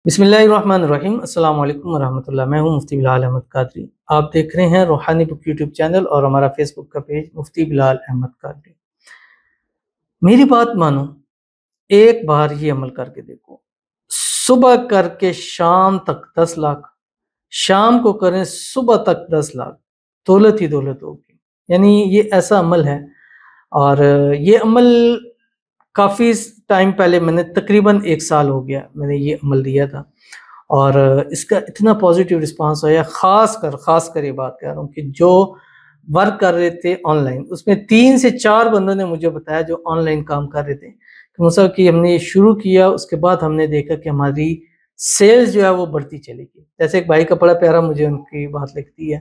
بسم اللہ الرحمن الرحیم۔ السلام علیکم ورحمۃ اللہ۔ میں ہوں مفتی بلال احمد قادری۔ آپ دیکھ رہے ہیں روحانی بک یوٹیوب چینل اور ہمارا فیس بک کا پیج مفتی بلال احمد قادری۔ میری بات مانو، ایک بار یہ عمل کر کے دیکھو، صبح کر کے شام تک 10 لاکھ، شام کو کریں صبح تک 10 لاکھ، دولت ہی دولت ہوگی۔ یعنی یہ ایسا عمل ہے، اور یہ عمل کافی ٹائم پہلے میں نے تقریباً 1 سال ہو گیا میں نے یہ عمل دیا تھا، اور اس کا اتنا پازیٹیو رسپانس آیا۔ خاص کر یہ بات کہہ رہا ہوں کہ جو ورک کر رہے تھے آن لائن، اس میں 3 سے 4 بندوں نے مجھے بتایا جو آن لائن کام کر رہے تھے کہ مصعب کہ ہم نے یہ شروع کیا، اس کے بعد ہم نے دیکھا کہ ہماری سیلز جو ہے وہ بڑھتی چلی گئی۔ جیسے ایک بھائی کا بڑا پیارا مجھے ان کی بات لگتی ہے،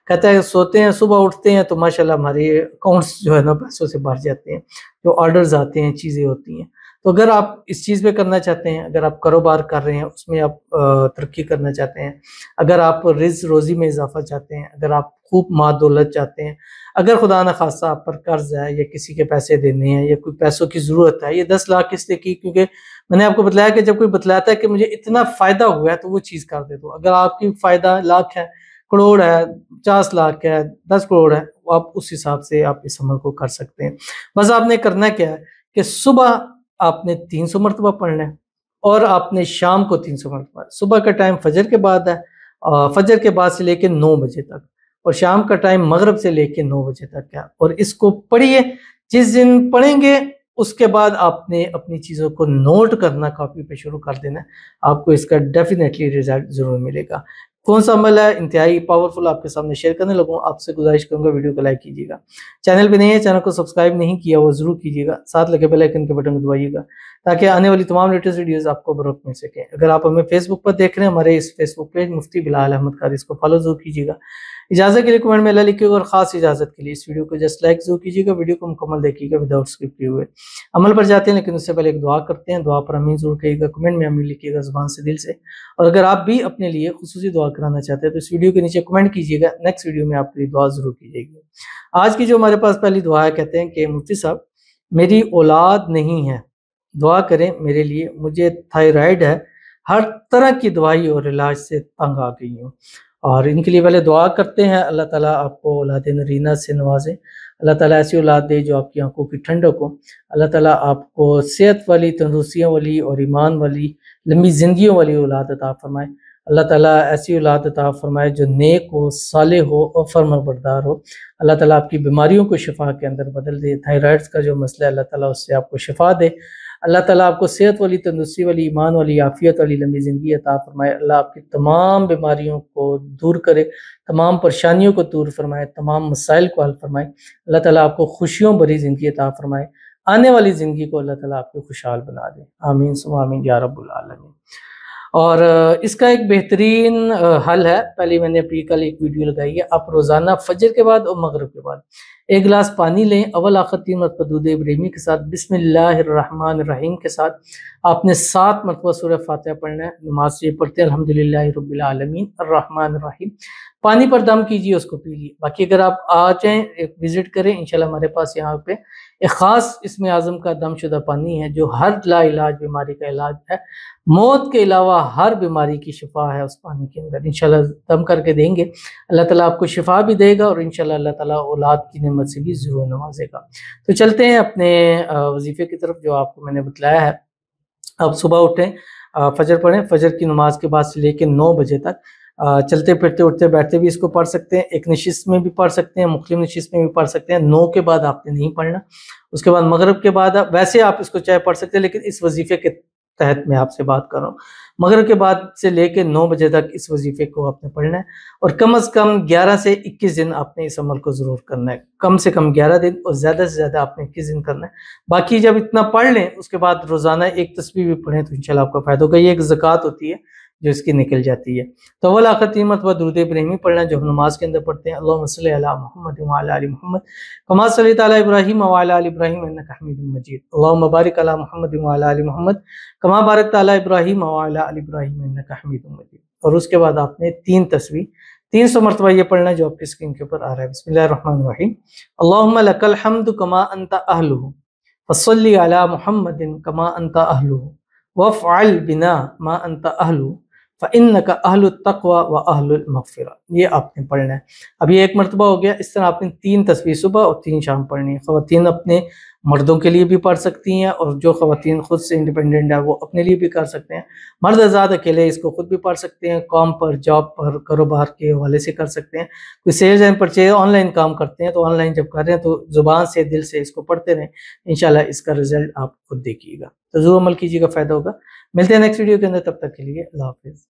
کہتا ہے سوتے ہیں صبح اٹھتے ہیں تو ماشاءاللہ ہمارے اکاؤنٹس جو ہے نا پیسوں سے بھر جاتے ہیں، جو آرڈرز آتے ہیں، چیزیں ہوتی ہیں۔ تو اگر آپ اس چیز پہ کرنا چاہتے ہیں، اگر آپ کاروبار کر رہے ہیں، اس میں آپ ترقی کرنا چاہتے ہیں، اگر آپ رزق روزی میں اضافہ چاہتے ہیں، اگر آپ خوب مال دولت چاہتے ہیں، اگر خدا نخواستہ آپ پر قرض ہے یا کسی کے پیسے دینے ہیں یا کوئی پیسوں کی ضرورت ہے، یہ 10 لاکھ اس لیے کی کیونکہ میں نے آپ کو بتلایا کہ جب کوئی بتلاتا ہے کہ مجھے اتنا فائدہ ہوا ہے تو وہ چیز کر دے دو۔ اگر آپ کی فائدہ لاکھ ہے، کروڑ ہے، 50 لاکھ ہے، 10 کروڑ ہے، آپ اس حساب سے آپ اس عمل کو کر سکتے ہیں۔ بس آپ نے کرنا کیا ہے کہ صبح آپ نے 300 مرتبہ پڑھنا ہے، اور آپ نے شام کو 300 مرتبہ۔ صبح کا ٹائم فجر کے بعد ہے، فجر کے بعد سے لے کے 9 بجے تک، اور شام کا ٹائم مغرب سے لے کے 9 بجے تک ہے، اور اس کو پڑھیے۔ جس دن پڑھیں گے اس کے بعد آپ نے اپنی چیزوں کو نوٹ کرنا کاپی پہ شروع کر دینا ہے، آپ کو اس کا ڈیفینیٹلی رزلٹ ضرور ملے گا۔ کون سا عمل ہے انتہائی پاورفل، آپ کے سامنے شیئر کرنے لگوں۔ آپ سے گزارش کروں گا ویڈیو کو لائک کیجیے گا، چینل پہ نہیں ہے چینل کو سبسکرائب نہیں کیا وہ ضرور کیجیے گا، ساتھ لگے بیل آئیکن کے بٹن کو دبائیے گا تاکہ آنے والی تمام لیٹسٹ ویڈیوز آپ کو بروقت مل سکیں۔ اگر آپ ہمیں فیس بک پر دیکھ رہے ہیں، ہمارے اس فیس بک پیج مفتی بلال احمد قادری، اس کو فالو ضرور کیجیے گا۔ اجازت کے لیے کمنٹ میں اللہ لکھیے گا، اور خاص اجازت کے لیے اس ویڈیو کو جسٹ لائک ضرور کیجیے گا، ویڈیو کو مکمل دیکھیے گا وداؤٹ اسکپ کیے ہوئے۔ عمل پر جاتے ہیں لیکن اس سے پہلے ایک دعا کرتے ہیں، دعا پر امین ضرور کہیے گا، کمنٹ میں امین لکھیے گا زبان سے دل سے۔ اور اگر آپ بھی اپنے لیے خصوصی دعا کرانا چاہتے ہیں تو اس ویڈیو کے نیچے کمنٹ کیجیے گا، نیکسٹ ویڈیو میں آپ کے لیے دعا ضرور کی جائے گی۔ آج کی جو ہمارے پاس پہلی دعا ہے، کہتے ہیں کہ مفتی صاحب میری اولاد نہیں ہے، دعا کریں میرے لیے، مجھے تھائرائیڈ ہے، ہر طرح کی دوائی اور علاج سے تنگ آ گئی ہوں۔ اور ان کے لیے پہلے دعا کرتے ہیں، اللہ تعالیٰ آپ کو اولاد نرینہ سے نوازے، اللہ تعالیٰ ایسی اولاد دے جو آپ کی آنکھوں کی ٹھنڈک ہو، اللہ تعالیٰ آپ کو صحت والی، تندرستیوں والی اور ایمان والی، لمبی زندگیوں والی اولاد عطا فرمائے۔ اللہ تعالیٰ ایسی اولاد عطا فرمائے جو نیک ہو، صالح ہو اور فرما بردار ہو۔ اللہ تعالیٰ آپ کی بیماریوں کو شفا کے اندر بدل دے، تھائرائیڈ کا جو مسئلہ ہے اللہ تعالیٰ اس سے آپ کو شفا دے۔ اللہ تعالیٰ آپ کو صحت والی، تندرستی والی، ایمان والی، عافیت والی لمبی زندگی عطا فرمائے۔ اللہ آپ کی تمام بیماریوں کو دور کرے، تمام پریشانیوں کو دور فرمائے، تمام مسائل کو حل فرمائے۔ اللہ تعالیٰ آپ کو خوشیوں بھری زندگی عطا فرمائے، آنے والی زندگی کو اللہ تعالیٰ آپ کو خوشحال بنا دے۔ آمین ثم آمین یا رب العالمین۔ اور اس کا ایک بہترین حل ہے، پہلے میں نے اپنی کل ایک ویڈیو لگائی ہے، آپ روزانہ فجر کے بعد اور مغرب کے بعد 1 گلاس پانی لیں، اول آخر 3 مرتبہ دودھ ابراہیمی کے ساتھ بسم اللہ الرحمن الرحیم کے ساتھ آپ نے 7 مرتبہ سورہ فاتحہ پڑھنا ہے۔ نماز سے پڑھتے ہیں الحمدللہ رب العالمین الرحمن الرحیم، پانی پر دم کیجیے، اس کو پیجیے۔ باقی اگر آپ آ جائیں، ایک وزٹ کریں، انشاءاللہ ہمارے پاس یہاں پہ ایک خاص اسم اعظم کا دم شدہ پانی ہے جو ہر لا علاج بیماری کا علاج ہے، موت کے علاوہ ہر بیماری کی شفا ہے اس پانی کے اندر۔ انشاءاللہ دم کر کے دیں گے، اللہ تعالیٰ آپ کو شفا بھی دے گا، اور انشاءاللہ اللہ تعالیٰ اولاد کی نعمت سے بھی ضرور نوازے گا۔ تو چلتے ہیں اپنے وظیفے کی طرف جو آپ کو میں نے بتلایا ہے۔ آپ صبح اٹھیں، فجر پڑھیں، فجر کی نماز کے بعد سے لے کے 9 بجے تک چلتے پھرتے اٹھتے بیٹھتے بھی اس کو پڑھ سکتے ہیں، ایک نشست میں بھی پڑھ سکتے ہیں، مختلف نشست میں بھی پڑھ سکتے ہیں۔ 9 کے بعد آپ نے نہیں پڑھنا، اس کے بعد مغرب کے بعد ویسے آپ اس کو چاہے پڑھ سکتے ہیں، لیکن اس وظیفے کے تحت میں آپ سے بات کر رہا ہوں، مغرب کے بعد سے لے کے 9 بجے تک اس وظیفے کو آپ نے پڑھنا ہے، اور کم از کم 11 سے 21 دن آپ نے اس عمل کو ضرور کرنا ہے، کم سے کم 11 دن اور زیادہ سے زیادہ آپ نے 21 دن کرنا ہے۔ باقی جب اتنا پڑھ لیں اس کے بعد روزانہ ایک تسبیح بھی پڑھیں تو انشاءاللہ آپ کا فائدہ ہوگا۔ یہ ایک زکوٰۃ ہوتی ہے جو اس کی نکل جاتی ہے۔ تو اول آخر 3 مرتبہ درود ابراہیمی پڑھنا جو ہم نماز کے اندر پڑھتے ہیں، اللہم صلی علی محمد وعلی آل محمد کما صلیت علی ابراہیم وعلی آل ابراہیم انک حمید مجید، اللہم بارک علی محمد وعلی آل محمد کما بارکت علی ابراہیم وعلی آل ابراہیم انک حمید مجید۔ اور اس کے بعد آپ نے 3 تسبیح 300 مرتبہ یہ پڑھنا ہے جو آپ کی اسکرین کے اوپر آ رہا ہے۔ بسم اللہ الرحمن الرحیم، اللہم لک الحمد کما انت اہلہ فصلی علی محمد کما انت اہلہ وَفْعَلْ بِنَا مَا أَنْتَ أَهْلُ فَإِنَّكَ أَهْلُ التَّقْوَى وَأَهْلُ الْمَغْفِرَةِ. یہ آپ نے پڑھنا ہے. اب یہ ایک مرتبہ ہو گیا. اس طرح آپ نے 3 تسبیح صبح اور 3 شام پڑھنی ہے. خواتین اپنے مردوں کے لیے بھی پڑھ سکتی ہیں، اور جو خواتین خود سے انڈیپینڈنٹ ہیں وہ اپنے لیے بھی کر سکتے ہیں. مرد آزاد اکیلے اس کو خود بھی پڑھ سکتے ہیں، کام پر، جاب پر، کاروبار کے حوالے سے کر سکتے ہیں. کوئی sales and purchase online کام کرتے ہیں تو آن لائن جب کر رہے ہیں تو زبان سے، دل سے اس کو پڑھتے رہیں. انشاءاللہ اس کا رزلٹ آپ خود دیکھیے گا. تو ضرور عمل کیجیے گا، فائدہ ہوگا. ملتے ہیں نیکسٹ ویڈیو کے اندر، تب تک کے لیے اللہ حافظ.